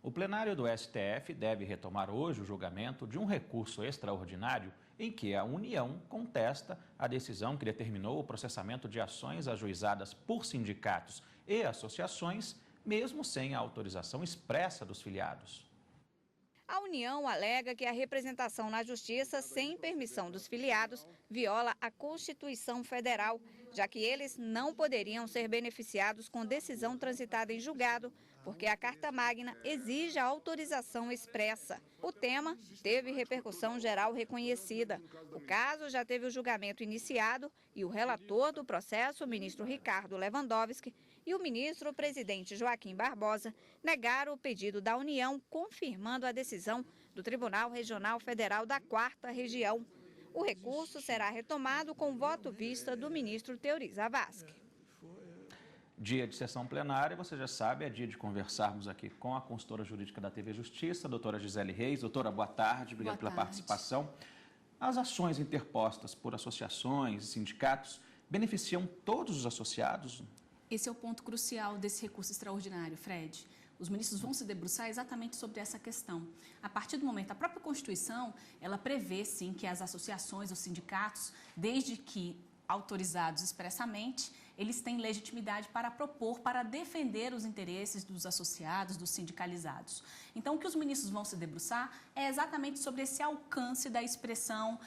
O plenário do STF deve retomar hoje o julgamento de um recurso extraordinário em que a União contesta a decisão que determinou o processamento de ações ajuizadas por sindicatos e associações, mesmo sem a autorização expressa dos filiados. A União alega que a representação na Justiça sem permissão dos filiados viola a Constituição Federal, já que eles não poderiam ser beneficiados com decisão transitada em julgado, porque a Carta Magna exige a autorização expressa. O tema teve repercussão geral reconhecida. O caso já teve o julgamento iniciado e o relator do processo, o ministro Ricardo Lewandowski, e o ministro-presidente Joaquim Barbosa negaram o pedido da União, confirmando a decisão do Tribunal Regional Federal da 4ª Região. O recurso será retomado com voto vista do ministro Teori Zavascki. Dia de sessão plenária, você já sabe, é dia de conversarmos aqui com a consultora jurídica da TV Justiça, doutora Gisele Reis. Doutora, boa tarde, obrigado pela participação. As ações interpostas por associações e sindicatos beneficiam todos os associados? Esse é o ponto crucial desse recurso extraordinário, Fred. Os ministros vão se debruçar exatamente sobre essa questão. A partir do momento, a própria Constituição, ela prevê, sim, que as associações, os sindicatos, desde que autorizados expressamente, eles têm legitimidade para propor, para defender os interesses dos associados, dos sindicalizados. Então, o que os ministros vão se debruçar é exatamente sobre esse alcance da expressão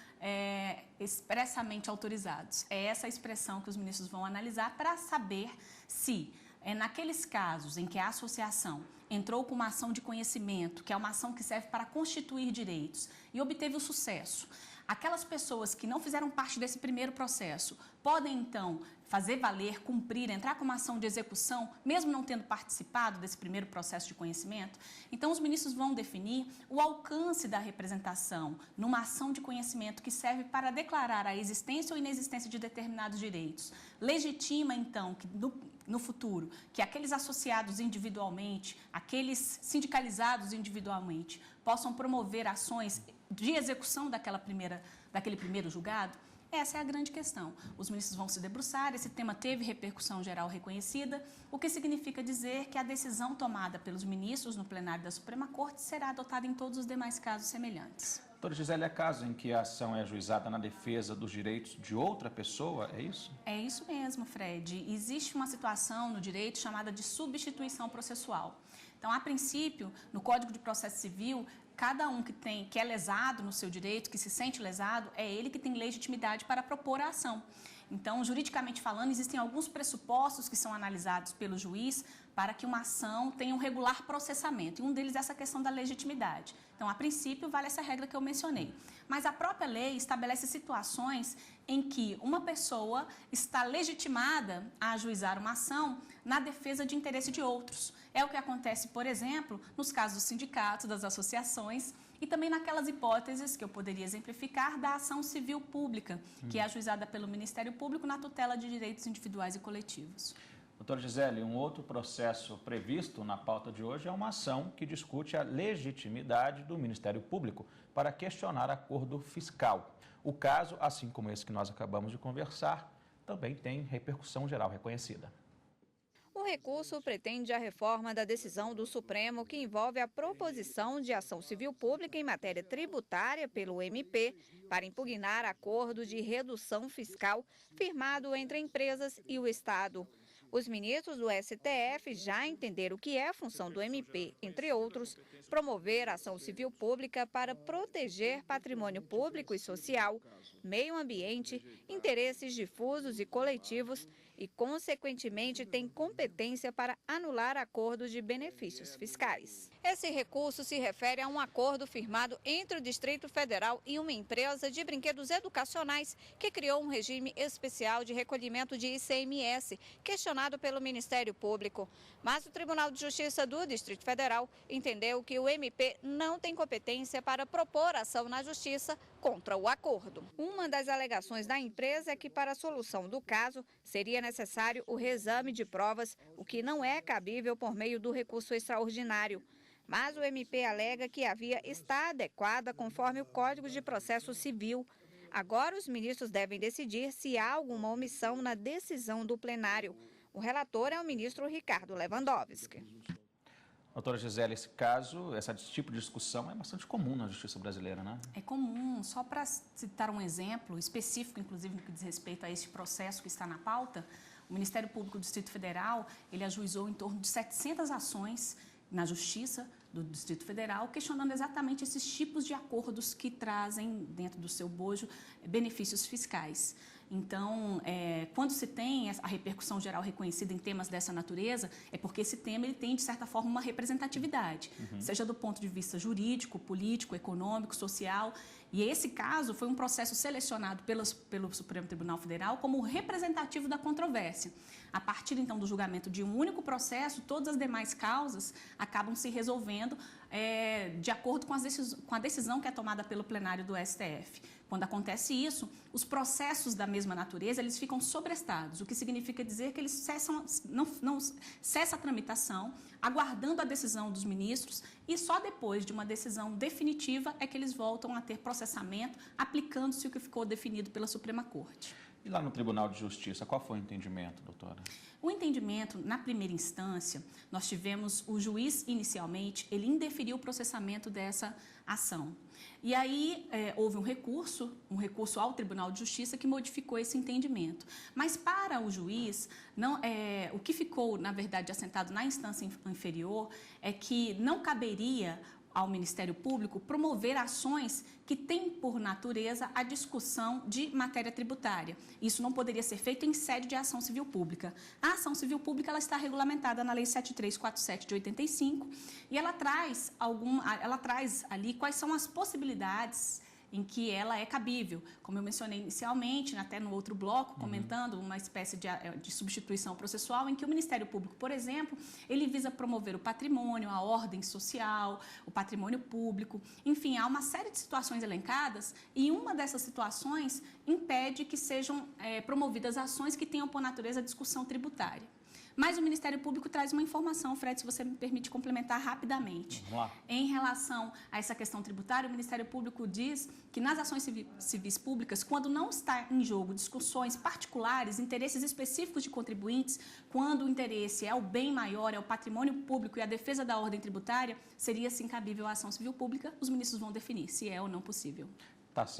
expressamente autorizados. É essa expressão que os ministros vão analisar para saber se, naqueles casos em que a associação entrou com uma ação de conhecimento, que é uma ação que serve para constituir direitos, e obteve o sucesso, aquelas pessoas que não fizeram parte desse primeiro processo podem, então, fazer valer, cumprir, entrar com uma ação de execução, mesmo não tendo participado desse primeiro processo de conhecimento. Então, os ministros vão definir o alcance da representação numa ação de conhecimento que serve para declarar a existência ou inexistência de determinados direitos. Legitima, então, que no futuro, que aqueles associados individualmente, aqueles sindicalizados individualmente, possam promover ações de execução daquele primeiro julgado. Essa é a grande questão. Os ministros vão se debruçar, esse tema teve repercussão geral reconhecida, o que significa dizer que a decisão tomada pelos ministros no plenário da Suprema Corte será adotada em todos os demais casos semelhantes. Doutora Gisele, é caso em que a ação é ajuizada na defesa dos direitos de outra pessoa, é isso? É isso mesmo, Fred. Existe uma situação no direito chamada de substituição processual. Então, a princípio, no Código de Processo Civil, cada um que é lesado no seu direito, que se sente lesado, é ele que tem legitimidade para propor a ação. Então, juridicamente falando, existem alguns pressupostos que são analisados pelo juiz para que uma ação tenha um regular processamento. E um deles é essa questão da legitimidade. Então, a princípio, vale essa regra que eu mencionei. Mas a própria lei estabelece situações em que uma pessoa está legitimada a ajuizar uma ação na defesa de interesse de outros. É o que acontece, por exemplo, nos casos dos sindicatos, das associações e também naquelas hipóteses que eu poderia exemplificar da ação civil pública, que é ajuizada pelo Ministério Público na tutela de direitos individuais e coletivos. Doutora Gisele, um outro processo previsto na pauta de hoje é uma ação que discute a legitimidade do Ministério Público para questionar acordo fiscal. O caso, assim como esse que nós acabamos de conversar, também tem repercussão geral reconhecida. O recurso pretende a reforma da decisão do Supremo que envolve a proposição de ação civil pública em matéria tributária pelo MP para impugnar acordo de redução fiscal firmado entre empresas e o Estado. Os ministros do STF já entenderam que é a função do MP, entre outros, promover ação civil pública para proteger patrimônio público e social, meio ambiente, interesses difusos e coletivos e, consequentemente, tem competência para anular acordos de benefícios fiscais. Esse recurso se refere a um acordo firmado entre o Distrito Federal e uma empresa de brinquedos educacionais que criou um regime especial de recolhimento de ICMS, questionado pelo Ministério Público. Mas o Tribunal de Justiça do Distrito Federal entendeu que o MP não tem competência para propor ação na Justiça contra o acordo. Uma das alegações da empresa é que, para a solução do caso, seria necessário o reexame de provas, o que não é cabível por meio do recurso extraordinário. Mas o MP alega que a via está adequada conforme o Código de Processo Civil. Agora, os ministros devem decidir se há alguma omissão na decisão do plenário. O relator é o ministro Ricardo Lewandowski. Doutora Gisele, esse caso, esse tipo de discussão é bastante comum na justiça brasileira, né? É comum. Só para citar um exemplo específico, inclusive, no que diz respeito a este processo que está na pauta, o Ministério Público do Distrito Federal, ele ajuizou em torno de 700 ações na Justiça do Distrito Federal, questionando exatamente esses tipos de acordos que trazem dentro do seu bojo benefícios fiscais. Então, quando se tem a repercussão geral reconhecida em temas dessa natureza, é porque esse tema ele tem, de certa forma, uma representatividade, seja do ponto de vista jurídico, político, econômico, social. E esse caso foi um processo selecionado pelo Supremo Tribunal Federal como representativo da controvérsia. A partir, então, do julgamento de um único processo, todas as demais causas acabam se resolvendo de acordo com a decisão que é tomada pelo plenário do STF. Quando acontece isso, os processos da mesma natureza, eles ficam sobrestados, o que significa dizer que eles não cessa a tramitação, aguardando a decisão dos ministros, e só depois de uma decisão definitiva é que eles voltam a ter processamento, aplicando-se o que ficou definido pela Suprema Corte. E lá no Tribunal de Justiça, qual foi o entendimento, doutora? O entendimento, na primeira instância, nós tivemos o juiz, inicialmente, ele indeferiu o processamento dessa ação. E aí houve um recurso ao Tribunal de Justiça que modificou esse entendimento. Mas para o juiz, o que ficou, na verdade, assentado na instância inferior é que não caberia ao Ministério Público promover ações que têm por natureza a discussão de matéria tributária. Isso não poderia ser feito em sede de ação civil pública. A ação civil pública ela está regulamentada na Lei 7347 de 85 e ela traz ali quais são as possibilidades em que ela é cabível. Como eu mencionei inicialmente, até no outro bloco, comentando uma espécie de substituição processual, em que o Ministério Público, por exemplo, ele visa promover o patrimônio, a ordem social, o patrimônio público, enfim, há uma série de situações elencadas e uma dessas situações impede que sejam promovidas ações que tenham por natureza a discussão tributária. Mas o Ministério Público traz uma informação, Fred, se você me permite complementar rapidamente. Vamos lá. Em relação a essa questão tributária, o Ministério Público diz que nas ações civis públicas, quando não está em jogo discussões particulares, interesses específicos de contribuintes, quando o interesse é o bem maior, é o patrimônio público e a defesa da ordem tributária, seria sim cabível a ação civil pública, os ministros vão definir se é ou não possível. Tá certo.